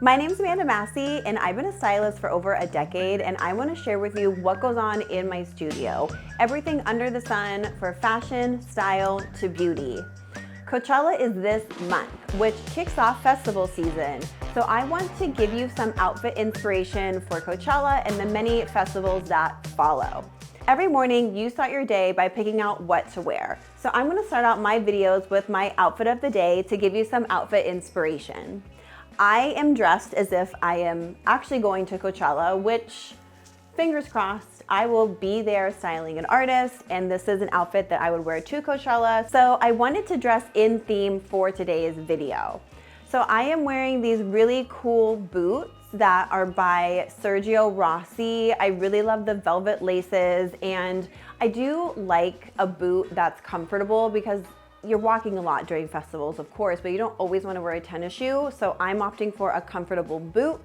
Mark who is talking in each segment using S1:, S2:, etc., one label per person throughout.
S1: My name's Massi, and I've been a stylist for over a decade, and I want to share with you what goes on in my studio. Everything under the sun, for fashion, style, to beauty. Coachella is this month, which kicks off festival season. So I want to give you some outfit inspiration for Coachella and the many festivals that follow. Every morning, you start your day by picking out what to wear. So I'm gonna start out my videos with my outfit of the day to give you some outfit inspiration. I am dressed as if I am actually going to Coachella, which, fingers crossed, I will be there styling an artist, and this is an outfit that I would wear to Coachella. So I wanted to dress in theme for today's video. So I am wearing these really cool boots that are by Sergio Rossi. I really love the velvet laces, and I do like a boot that's comfortable because you're walking a lot during festivals, of course, but you don't always want to wear a tennis shoe, so I'm opting for a comfortable boot.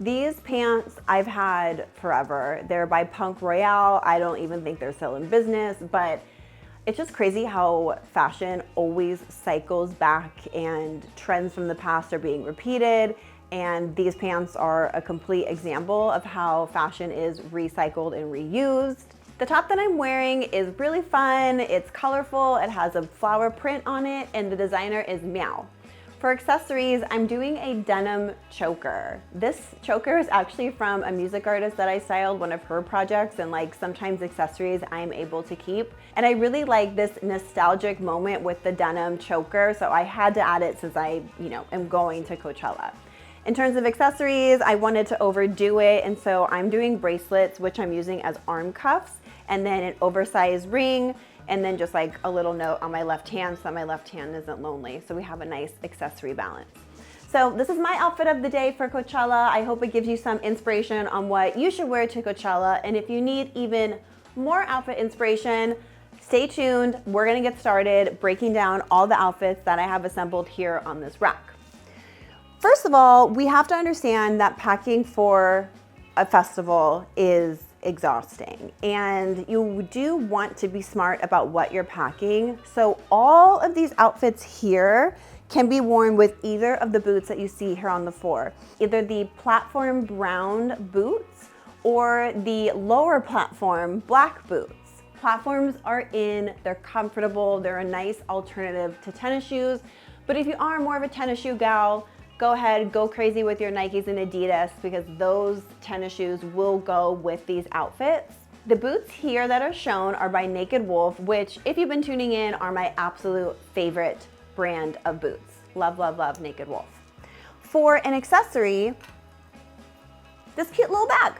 S1: These pants I've had forever. They're by Punk Royale. I don't even think they're still in business, but it's just crazy how fashion always cycles back and trends from the past are being repeated, and these pants are a complete example of how fashion is recycled and reused. The top that I'm wearing is really fun, it's colorful, it has a flower print on it, and the designer is Meow. For accessories, I'm doing a denim choker. This choker is actually from a music artist that I styled, one of her projects, and like sometimes accessories I'm able to keep. And I really like this nostalgic moment with the denim choker, so I had to add it since I, am going to Coachella. In terms of accessories, I wanted to overdo it, and so I'm doing bracelets, which I'm using as arm cuffs, and then an oversized ring, and then just like a little note on my left hand so my left hand isn't lonely. So we have a nice accessory balance. So this is my outfit of the day for Coachella. I hope it gives you some inspiration on what you should wear to Coachella. And if you need even more outfit inspiration, stay tuned. We're gonna get started breaking down all the outfits that I have assembled here on this rack. First of all, we have to understand that packing for a festival is exhausting, and you do want to be smart about what you're packing. So all of these outfits here can be worn with either of the boots that you see here on the floor, either the platform brown boots or the lower platform black boots. Platforms are in, they're comfortable, they're a nice alternative to tennis shoes, but if you are more of a tennis shoe gal, go ahead, go crazy with your Nikes and Adidas, because those tennis shoes will go with these outfits. The boots here that are shown are by Naked Wolf, which, if you've been tuning in, are my absolute favorite brand of boots. Love, love, love Naked Wolf. For an accessory, this cute little bag.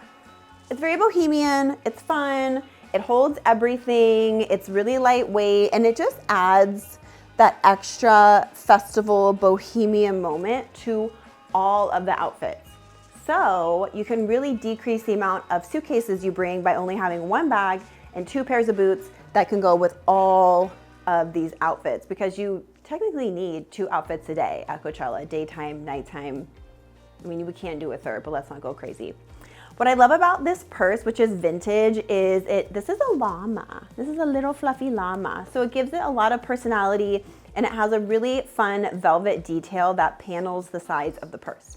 S1: It's very bohemian, it's fun, it holds everything, it's really lightweight, and it just adds that extra festival bohemian moment to all of the outfits. So you can really decrease the amount of suitcases you bring by only having one bag and two pairs of boots that can go with all of these outfits, because you technically need two outfits a day at Coachella, daytime, nighttime. I mean, we can't do a third, but let's not go crazy. What I love about this purse, which is vintage, is this is a llama. This is a little fluffy llama. So it gives it a lot of personality, and it has a really fun velvet detail that panels the sides of the purse.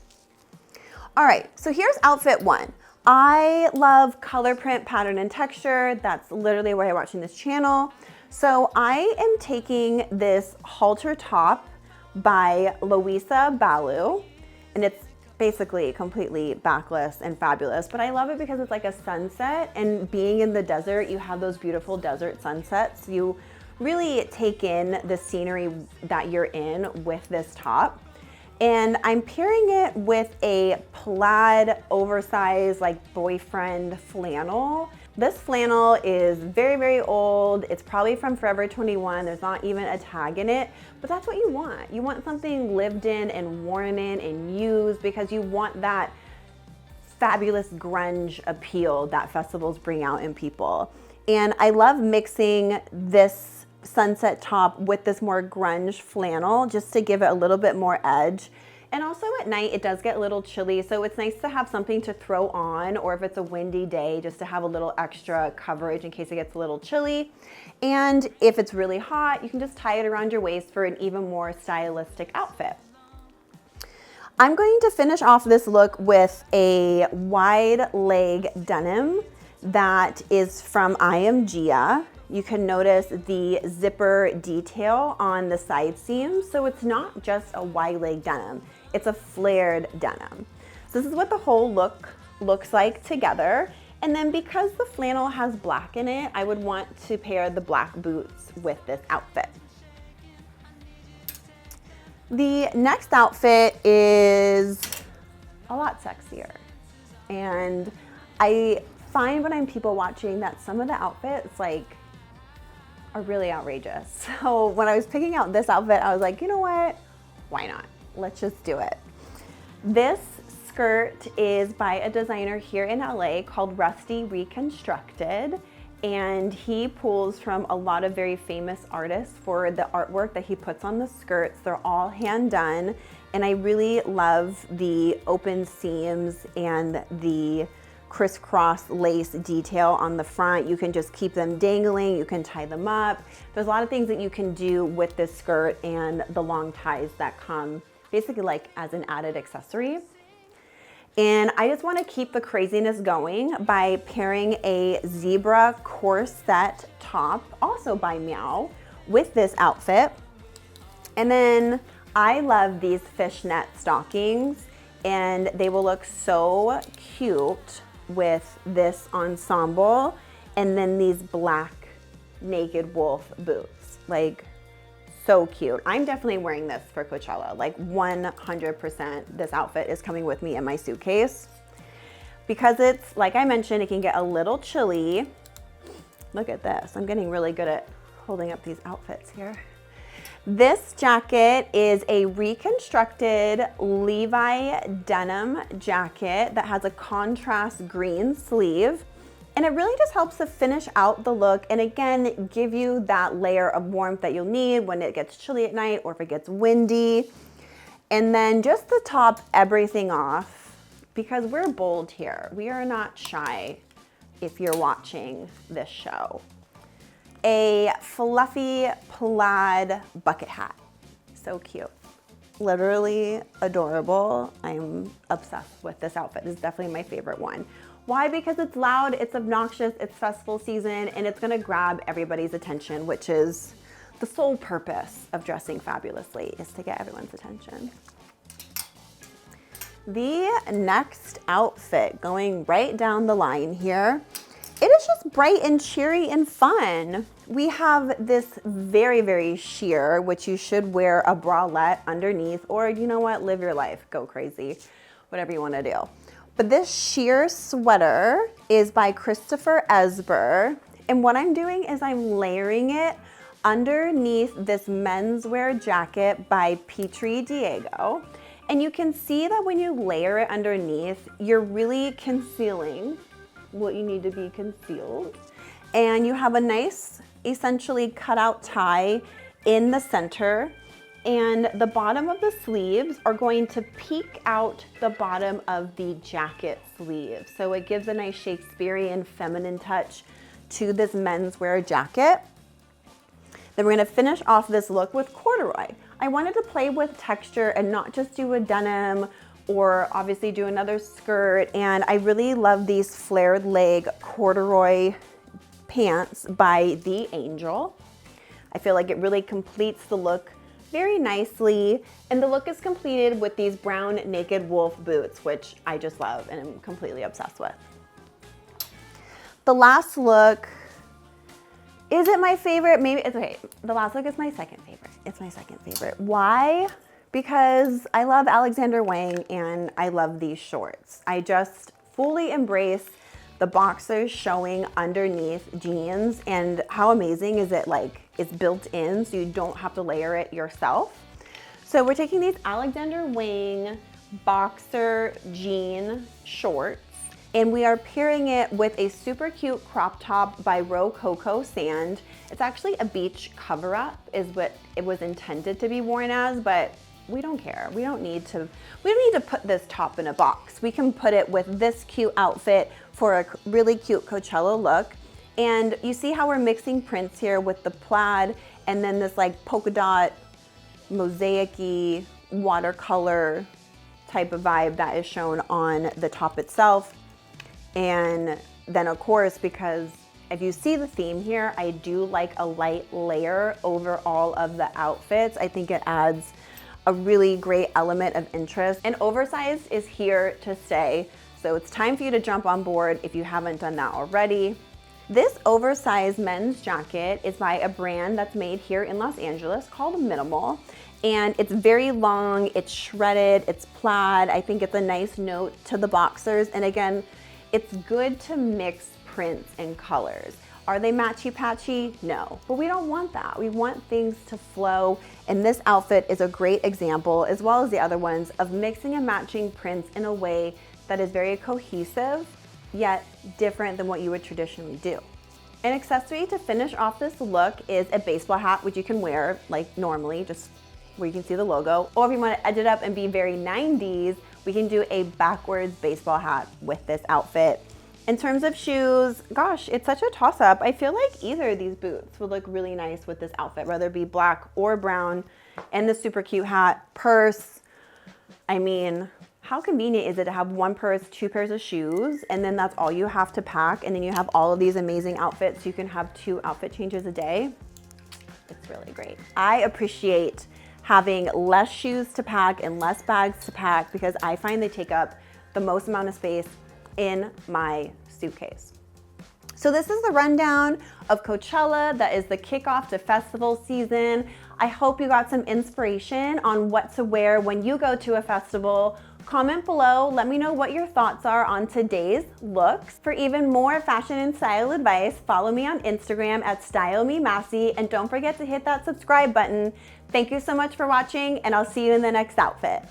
S1: All right, so here's outfit one. I love color print, pattern, and texture. That's literally why I'm watching this channel. So I am taking this halter top by Louisa Balu, and it's basically completely backless and fabulous, but I love it because it's like a sunset, and being in the desert, you have those beautiful desert sunsets. You really take in the scenery that you're in with this top. And I'm pairing it with a plaid oversized like boyfriend flannel. This flannel is very, very old. It's probably from Forever 21. There's not even a tag in it, but that's what you want. You want something lived in and worn in and used, because you want that fabulous grunge appeal that festivals bring out in people. And I love mixing this sunset top with this more grunge flannel just to give it a little bit more edge. And also at night, it does get a little chilly, so it's nice to have something to throw on, or if it's a windy day, just to have a little extra coverage in case it gets a little chilly. And if it's really hot, you can just tie it around your waist for an even more stylistic outfit. I'm going to finish off this look with a wide leg denim that is from I Am Gia. You can notice the zipper detail on the side seams. So it's not just a wide leg denim, it's a flared denim. So this is what the whole look looks like together. And then because the flannel has black in it, I would want to pair the black boots with this outfit. The next outfit is a lot sexier. And I find when I'm people watching that some of the outfits are really outrageous. So when I was picking out this outfit, I was like, you know what? Why not? Let's just do it. This skirt is by a designer here in LA called Rusty Reconstructed. And he pulls from a lot of very famous artists for the artwork that he puts on the skirts. They're all hand done. And I really love the open seams and the crisscross lace detail on the front. You can just keep them dangling, you can tie them up. There's a lot of things that you can do with this skirt and the long ties that come basically as an added accessory. And I just want to keep the craziness going by pairing a zebra corset top, also by Meow, with this outfit. And then I love these fishnet stockings, and they will look so cute with this ensemble, and then these black naked wolf boots. So cute. I'm definitely wearing this for Coachella. 100% this outfit is coming with me in my suitcase. Because it's, like I mentioned, it can get a little chilly. Look at this. I'm getting really good at holding up these outfits here. This jacket is a reconstructed Levi denim jacket that has a contrast green sleeve. And it really just helps to finish out the look and again, give you that layer of warmth that you'll need when it gets chilly at night or if it gets windy. And then just to top everything off, because we're bold here, we are not shy if you're watching this show. A fluffy plaid bucket hat. So cute. Literally adorable. I'm obsessed with this outfit. It's definitely my favorite one. Why? Because it's loud, it's obnoxious, it's festival season, and it's gonna grab everybody's attention, which is the sole purpose of dressing fabulously, is to get everyone's attention. The next outfit, going right down the line here, it is just bright and cheery and fun. We have this very, very sheer, which you should wear a bralette underneath, or you know what, live your life, go crazy, whatever you wanna do. But this sheer sweater is by Christopher Esber. And what I'm doing is I'm layering it underneath this menswear jacket by Petri Diego. And you can see that when you layer it underneath, you're really concealing what you need to be concealed. And you have a nice, essentially cut out tie in the center. And the bottom of the sleeves are going to peek out the bottom of the jacket sleeve. So it gives a nice Shakespearean feminine touch to this menswear jacket. Then we're gonna finish off this look with corduroy. I wanted to play with texture and not just do a denim or obviously do another skirt. And I really love these flared leg corduroy pants by The Angel. I feel like it really completes the look very nicely, and the look is completed with these brown naked wolf boots, which I just love and I'm completely obsessed with. The last look, is it my favorite? Maybe it's okay. The last look is my second favorite. It's my second favorite. Why? Because I love Alexander Wang and I love these shorts. I just fully embrace the boxers showing underneath jeans, and how amazing is it, it's built in so you don't have to layer it yourself. So we're taking these Alexander Wang boxer jean shorts and we are pairing it with a super cute crop top by Rococo Sand. It's actually a beach cover up is what it was intended to be worn as, but we don't care. We don't need to put this top in a box. We can put it with this cute outfit for a really cute Coachella look. And you see how we're mixing prints here with the plaid and then this polka dot, mosaic-y, watercolor type of vibe that is shown on the top itself. And then of course, because if you see the theme here, I do like a light layer over all of the outfits. I think it adds a really great element of interest, and oversized is here to stay. So it's time for you to jump on board if you haven't done that already. This oversized men's jacket is by a brand that's made here in Los Angeles called Minimal. And it's very long, it's shredded, it's plaid. I think it's a nice note to the boxers. And again, it's good to mix prints and colors. Are they matchy-patchy? No, but we don't want that. We want things to flow. And this outfit is a great example, as well as the other ones, of mixing and matching prints in a way that is very cohesive, yet different than what you would traditionally do. An accessory to finish off this look is a baseball hat, which you can wear like normally, just where you can see the logo. Or if you want to edge it up and be very 90s, we can do a backwards baseball hat with this outfit. In terms of shoes, gosh, it's such a toss-up. I feel like either of these boots would look really nice with this outfit, whether it be black or brown, and the super cute hat, purse. I mean, how convenient is it to have one purse, two pairs of shoes, and then that's all you have to pack, and then you have all of these amazing outfits. You can have 2 outfit changes a day. It's really great. I appreciate having less shoes to pack and less bags to pack because I find they take up the most amount of space in my suitcase. So this is the rundown of Coachella. That is the kickoff to festival season. I hope you got some inspiration on what to wear when you go to a festival. Comment below, let me know what your thoughts are on today's looks. For even more fashion and style advice, follow me on Instagram at @StyleMeMassi, and don't forget to hit that subscribe button. Thank you so much for watching, and I'll see you in the next outfit.